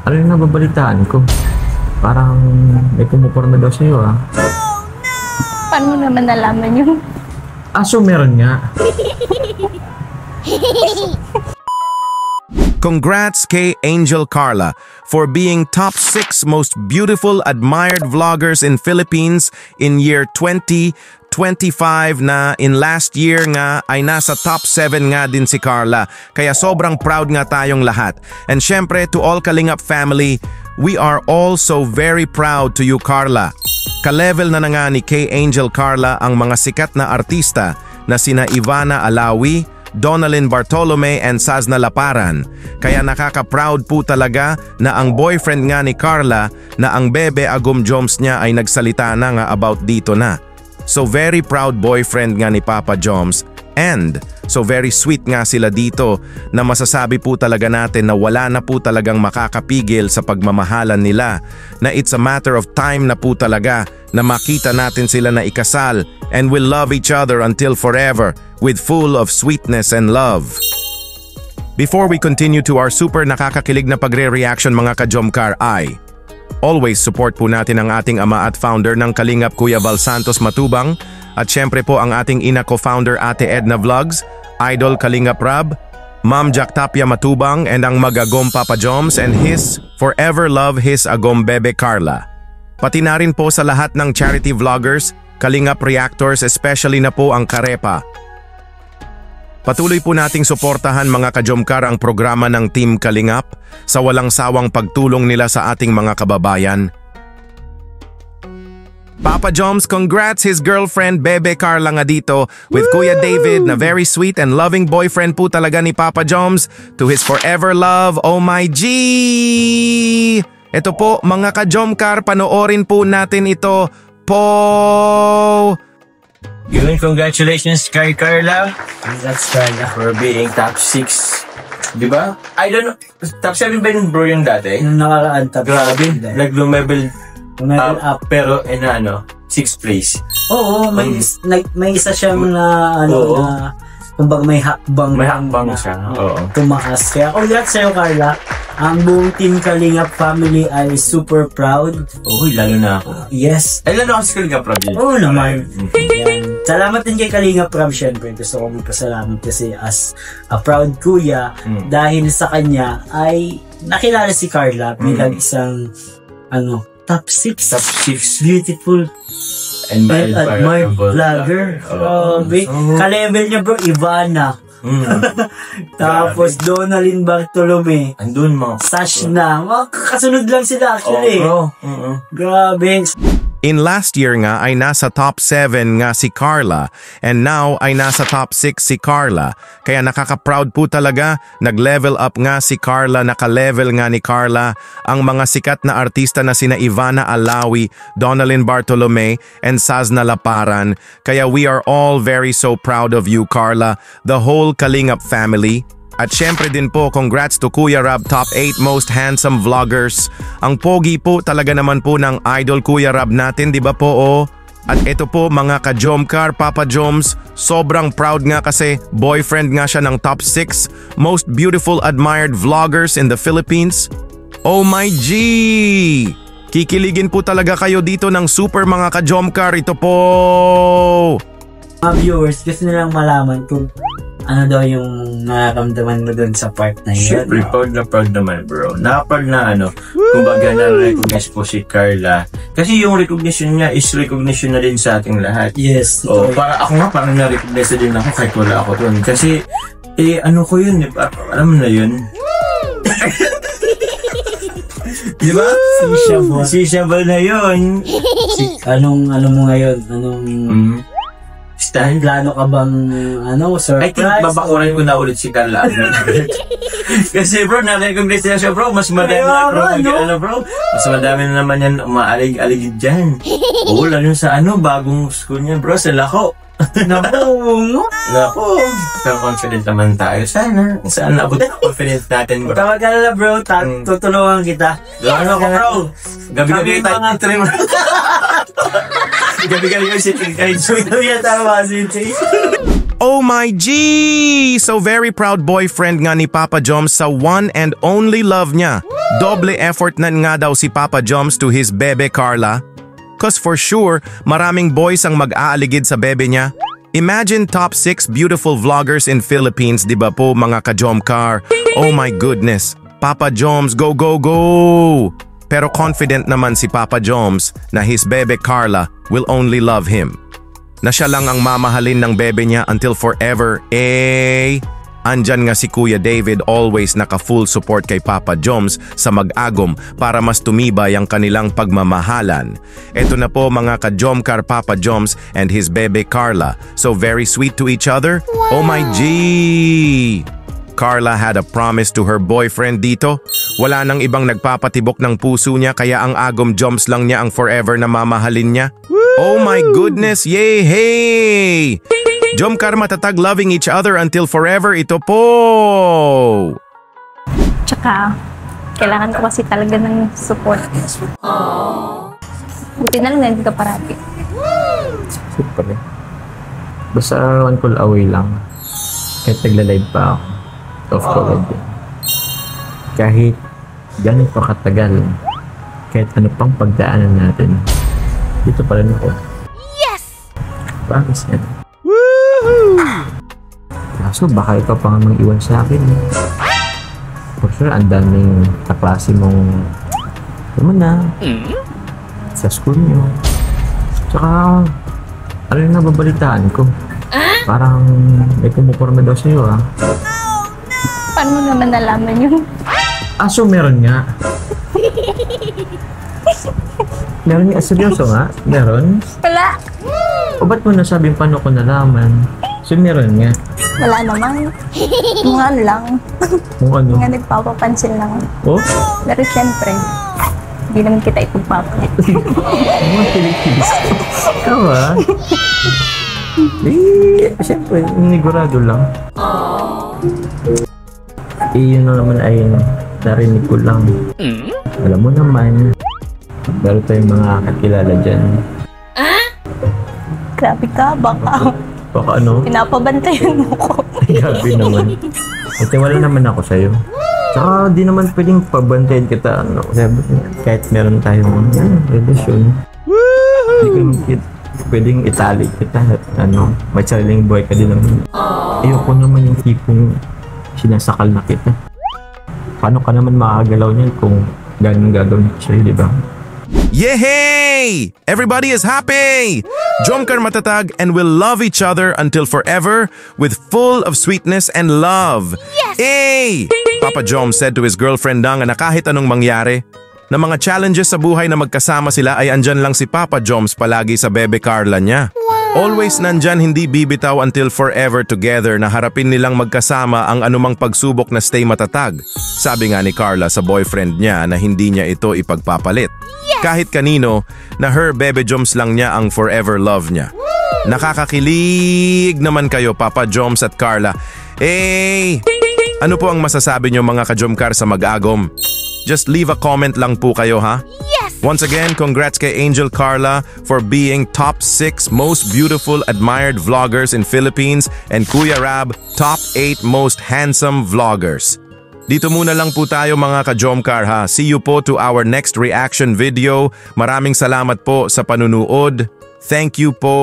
Ano yung nababalitaan ko? Parang may pumuporma daw sa'yo ah. Paano mo naman nalaman yun? So meron nga. Congrats kay Angel Carla for being top 6 most beautiful admired vloggers in Philippines in year 2025 na in last year nga ay nasa top 7 nga din si Carla. Kaya sobrang proud nga tayong lahat. And syempre to all Kalingap family, we are all so very proud to you Carla. Ka-level na nga ni Kay Angel Carla ang mga sikat na artista na sina Ivana Alawi, Donalyn Bartolome and Sazna Laparan. Kaya nakaka-proud po talaga na ang boyfriend nga ni Carla na ang Bebe Agum Joms niya ay nagsalita na nga about dito na. So very proud boyfriend nga ni Papa Joms and so very sweet nga sila dito na masasabi po talaga natin na wala na po talagang makakapigil sa pagmamahalan nila na it's a matter of time na po talaga na makita natin sila na ikasal and will love each other until forever with full of sweetness and love. Before we continue to our super nakakakilig na pagre-reaction mga ka-Jomcar ay always support po natin ang ating ama at founder ng Kalingap Kuya Val Santos Matubang at syempre po ang ating ina co-founder Ate Edna Vlogs, Idol Kalingap Rab, Ma'am Jack Tapia Matubang and ang mag-agom Papa Joms and his forever love his agom Bebe Carla. Pati na rin po sa lahat ng charity vloggers, Kalingap reactors especially na po ang Karepa. Patuloy po nating suportahan mga ka-Jomcar ang programa ng Team Kalingap sa walang sawang pagtulong nila sa ating mga kababayan. Papa Joms, congrats his girlfriend Bebe Carla nga dito with Kuya David na very sweet and loving boyfriend po talaga ni Papa Joms to his forever love, oh my G! Ito po mga ka-Jomcar, panoorin po natin ito po! Yun, congratulations kay Carla. Congrats Carla for being top 6. Diba? I don't know, top 7 ba yun bro yung dati? Nung nakaraan top 7. Grabe, nag-level up. Pero 6th place. Oo, may isa siyang na kumbaga may hakbang. May hakbang siya. Oo. Tumakas. Kaya congrats sa'yo Carla. Ang buong Team Kalingap family ay super proud. Uy, lalo na ako. Yes. Ay, lalo ako sa Kalingap Rob. Oo naman. Yan. Salamat din kay Kalingap Rob, syempre. Gusto ko magpasalamat kasi as a proud kuya, dahil sa kanya ay nakilala si Carla bilang isang top 6. Top 6. Beautiful and admired vlogger. Grabe. Ka-level niya bro, Ivana. Tapos Donalyn Bartolome. Andun mga Sash na. Kasunod lang sila actually. Oh, bro. Grabe. In last year nga ay nasa top 7 nga si Carla and now ay nasa top 6 si Carla. Kaya nakaka-proud po talaga, nag-level up nga si Carla, naka-level nga ni Carla ang mga sikat na artista na sina Ivana Alawi, Donalyn Bartolome and Sazna Laparan. Kaya we are all very so proud of you Carla, the whole Kalingap family. At syempre din po, congrats to Kuya Rab, top 8 most handsome vloggers. Ang pogi po talaga naman po ng idol Kuya Rab natin, di ba po oh? At ito po mga ka-Jomcar, Papa Joms, sobrang proud nga kasi boyfriend nga siya ng top 6 most beautiful admired vloggers in the Philippines. Oh my G! Kikiligin po talaga kayo dito ng super mga ka-Jomcar, ito po! Mga viewers, gusto nilang malaman kung ano daw yung nararamdaman mo dun sa part na yun? Siyempre, proud naman bro. Nakapag na kumbaga na-recognize po si Carla. Kasi yung recognition niya is recognition na din sa ating lahat. Yes. Oh, para ako nga, parang na-recognize na din ako kahit wala ako dun. Kasi, ko yun, alam mo na yun. Diba? Si Shabal na yun. Anong mo ngayon? Style? Plano ka bang surprise? I think babakuran ko na ulit si Carla. Kasi bro, na-recognize na siya bro. Mas madami na bro. Mas madami na naman yan umaalig-aligid dyan. Oo, lalo sa bagong school niya bro, sa Lako. Naku. Pero confident naman tayo. Sana abot ang confidence natin bro. Tawag ka na bro, tutulungan kita. Ano ko bro? Gabi-gabi tayo trim. Gabi-gabi ko si Tingkay. Sweet yan tama si Tingkay. Oh my G! So very proud boyfriend nga ni Papa Joms sa one and only love niya. Doble effort na nga daw si Papa Joms to his bebe Carla. Cause for sure, maraming boys ang mag-aaligid sa bebe niya. Imagine top 6 beautiful vloggers in Philippines, di ba po mga ka-Jomcar? Oh my goodness! Papa Joms, go go go! Pero confident naman si Papa Joms na his bebe Carla will only love him. Na siya lang ang mamahalin ng bebe niya until forever. Andyan nga si Kuya David always naka-full support kay Papa Joms sa mag-agom para mas tumibay ang kanilang pagmamahalan. Ito na po mga ka-Jomcar Papa Joms and his bebe Carla. So very sweet to each other. Wow. Oh my G! Carla had a promise to her boyfriend dito. Wala nang ibang nagpapatibok ng puso niya kaya ang agom Joms lang niya ang forever na mamahalin niya. Oh my goodness, yay, hey! Jomcar matatag loving each other until forever, ito po! Tsaka, kailangan ko kasi talaga ng support. Buti na lang nandito parati. Super eh. Basta one call away lang. Kahit nagla-live pa ako. Off call din. Kahit ganito katagal. Kahit ano pang pagdaanan natin. Dito pa rin ako. Yes! Promise yan. Woohoo! Kaso baka ikaw pa nga mang iwan sa akin. For sure, ang daming kaklase mong naman na sa school nyo. Tsaka, ano yung nababalitaan ko? Parang may kumukurma daw sa'yo ah. Paano mo naman nalaman yun? So meron nga. Meron nga, seryoso nga? Meron? Wala. O ba't mo nasabing paano ko nalaman? So meron nga. Wala naman. Mga ano lang. Kung ano? Mga nagpapapansin lang. Oh? Pero syempre, hindi naman kita ipagpapalit. Mga Philippines. Ikaw ah? Siyempre, inigurado lang. Yun na naman ay narinig ko lang. Alam mo naman, meron tayong mga kakilala dyan. Grabe ka, baka Baka ano? pinapabantayan mo ko. Grabe naman. Kasi wala naman ako sa'yo. Tsaka di naman pwedeng pabantayan kita. Ano, kahit meron tayong relasyon. Hindi ko naman pwedeng itali kita. Ano, may sariling buhay ka din naman. Ayoko naman yung tipong sinasakal na kita. Paano ka naman makakagalaw niyan kung ganun gagawin ko sa'yo, di ba? Yay! Everybody is happy! Jomcar matatag and will love each other until forever with full of sweetness and love. Yes! Hey! Papa Joms said to his girlfriend na kahit anong mangyari, na mga challenges sa buhay na magkasama sila ay andyan lang si Papa Joms palagi sa bebe Carla niya. Always nandyan, hindi bibitaw until forever together na harapin nilang magkasama ang anumang pagsubok na stay matatag. Sabi nga ni Carla sa boyfriend niya na hindi niya ito ipagpapalit. Kahit kanino na her bebe Joms lang niya ang forever love niya. Nakakakilig naman kayo Papa Joms at Carla. Ano po ang masasabi niyo mga ka-Jomcar sa mag-agom? Just leave a comment lang po kayo ha. Once again, congrats kay Angel Carla for being top 6 most beautiful admired vloggers in Philippines and Kuya Rab top 8 most handsome vloggers. Dito muna lang po tayo mga ka-Jomcar ha. See you po to our next reaction video. Maraming salamat po sa panunood. Thank you po.